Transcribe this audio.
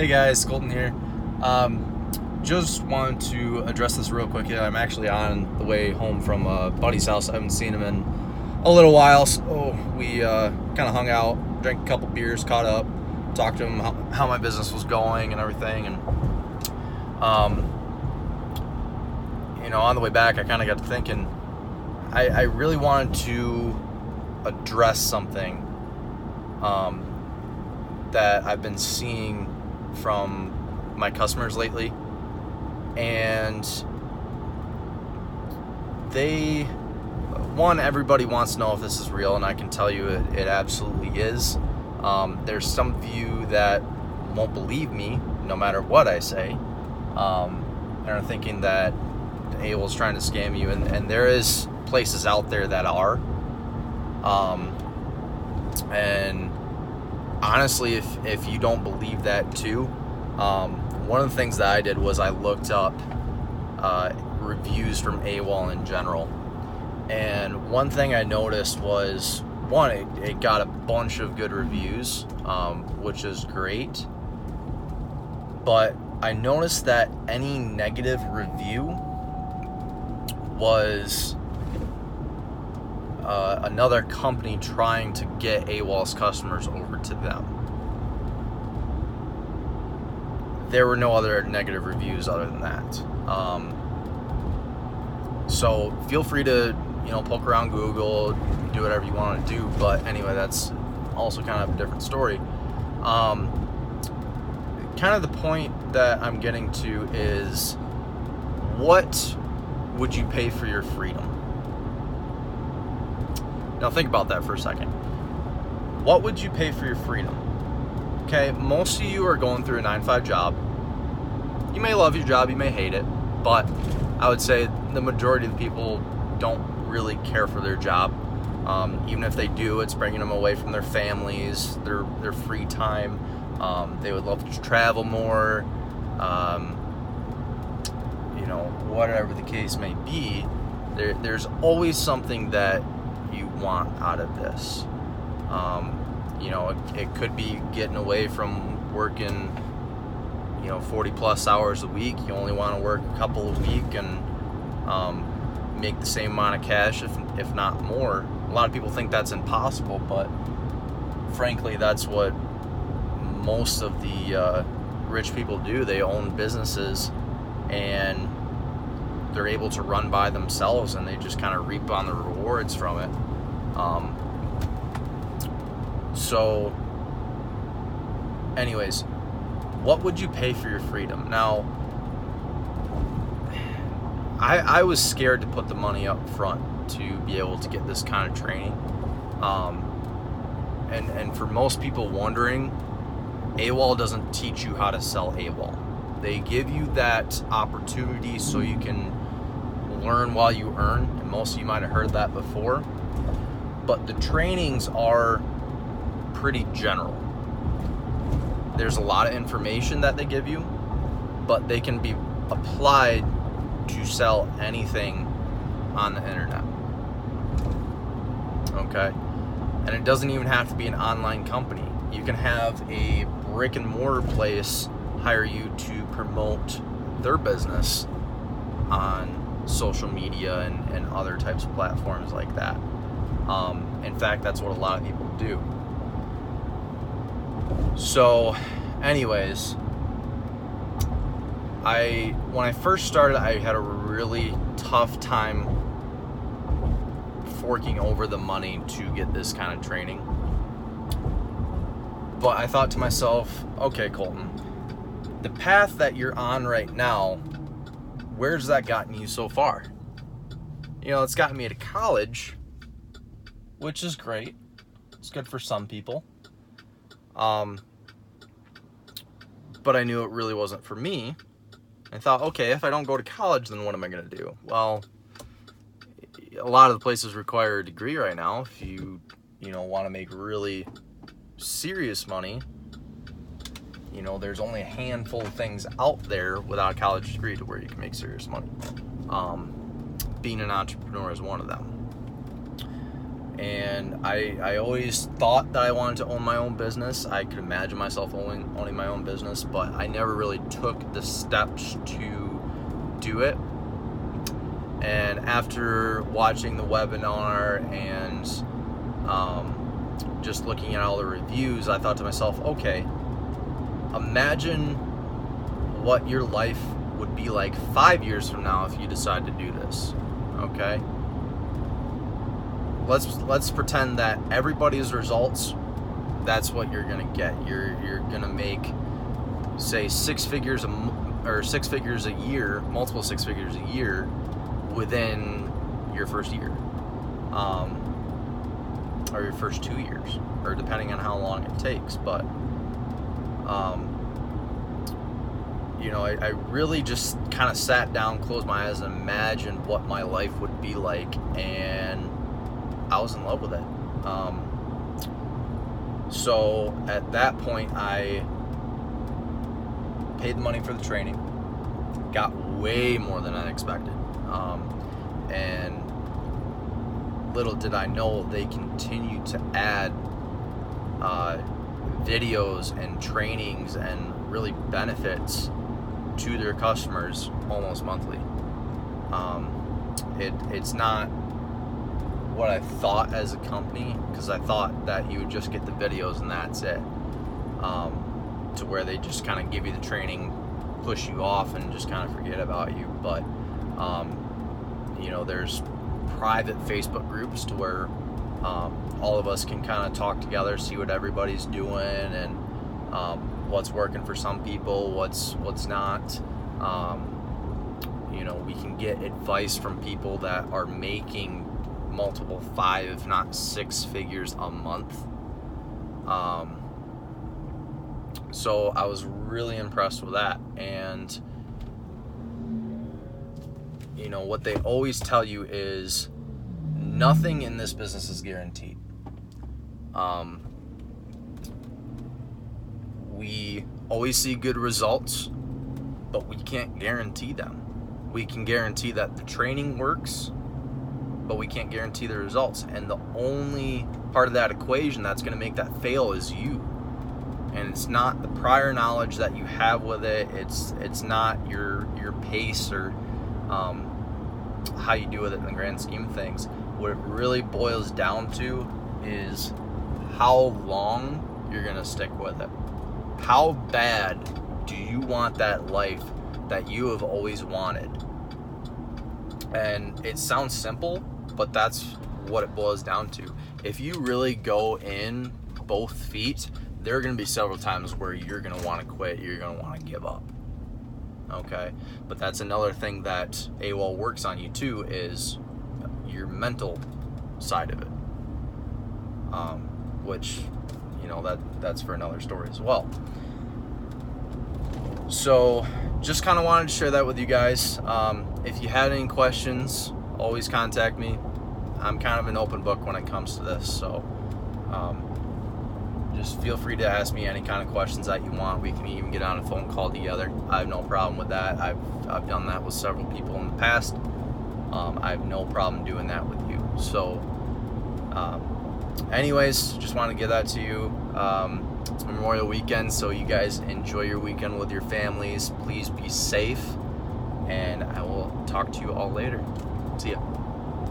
Hey guys, Colton here. Just wanted to address this real quick. I'm actually on the way home from a buddy's house. I haven't seen him in a little while, so we kind of hung out, drank a couple beers, caught up, talked to him how my business was going and everything. And on the way back, I kind of got to thinking, I really wanted to address something that I've been seeing from my customers lately, and everybody wants to know if this is real, and I can tell you it absolutely is. There's some of you that won't believe me no matter what I say, and are thinking that AWOL's trying to scam you, and there is places out there that are, and honestly, if you don't believe that too, one of the things that I did was I looked up reviews from AWOL in general. And one thing I noticed was, it got a bunch of good reviews, which is great. But I noticed that any negative review was another company trying to get AWOL's customers over to them. There were no other negative reviews other than that. So feel free to, poke around Google, do whatever you want to do. But anyway, that's also kind of a different story. Kind of the point that I'm getting to is, what would you pay for your freedom? Now think about that for a second. What would you pay for your freedom? Okay, most of you are going through a 9-to-5 job. You may love your job, you may hate it, but I would say the majority of the people don't really care for their job. Even if they do, it's bringing them away from their families, their free time. They would love to travel more, whatever the case may be. There's always something that you want out of this. It could be getting away from working 40 plus hours a week. You only want to work a couple a week and make the same amount of cash, if not more. A lot of people think that's impossible, but frankly, that's what most of the rich people do. They own businesses and they're able to run by themselves, and they just kind of reap on the rewards from it. So anyways, what would you pay for your freedom? Now, I was scared to put the money up front to be able to get this kind of training. And for most people wondering, AWOL doesn't teach you how to sell AWOL. They give you that opportunity so you can learn while you earn, and most of you might have heard that before. But the trainings are pretty general. There's a lot of information that they give you, but they can be applied to sell anything on the internet. Okay? And it doesn't even have to be an online company. You can have a brick and mortar place hire you to promote their business on social media and other types of platforms like that. In fact, that's what a lot of people do. So anyways, when I first started, I had a really tough time forking over the money to get this kind of training. But I thought to myself, okay, Colton, the path that you're on right now, where's that gotten you so far? It's gotten me to college, which is great. It's good for some people. But I knew it really wasn't for me. I thought, okay, if I don't go to college, then what am I going to do? Well, a lot of the places require a degree right now. If you want to make really serious money, there's only a handful of things out there without a college degree to where you can make serious money. Being an entrepreneur is one of them. And I always thought that I wanted to own my own business. I could imagine myself owning my own business, but I never really took the steps to do it. And after watching the webinar and just looking at all the reviews, I thought to myself, okay, imagine what your life would be like 5 years from now if you decide to do this. Okay? Let's pretend that everybody's results, that's what you're gonna get. You're gonna make, say, 6 figures a year, multiple 6 figures a year within your first year, or your first 2 years, or depending on how long it takes. But I really just kind of sat down, closed my eyes, and imagined what my life would be like, and I was in love with it. So at that point, I paid the money for the training, got way more than I expected, and little did I know they continued to add videos and trainings and really benefits to their customers almost monthly. It's not what I thought as a company, because I thought that you would just get the videos and that's it, to where they just kind of give you the training, push you off, and just kind of forget about you. But there's private Facebook groups to where all of us can kind of talk together, see what everybody's doing, and what's working for some people, what's not. We can get advice from people that are making multiple 5, if not 6 figures a month. So I was really impressed with that. And what they always tell you is nothing in this business is guaranteed. We always see good results, but we can't guarantee them. We can guarantee that the training works, but we can't guarantee the results. And the only part of that equation that's going to make that fail is you. And it's not the prior knowledge that you have with it. It's not your pace or how you do with it in the grand scheme of things. What it really boils down to is how long you're going to stick with it. How bad do you want that life that you have always wanted? And it sounds simple, but that's what it boils down to. If you really go in both feet, there are going to be several times where you're going to want to quit, you're going to want to give up. Okay? But that's another thing that AWOL works on you too, is your mental side of it. Which, that's for another story as well. So just kind of wanted to share that with you guys. If you had any questions, always contact me. I'm kind of an open book when it comes to this, so just feel free to ask me any kind of questions that you want. We can even get on a phone call together. I have no problem with that. I've done that with several people in the past. I have no problem doing that with you. So anyways, just want to give that to you. It's Memorial Weekend, so you guys enjoy your weekend with your families. Please be safe, and I will talk to you all later. See ya.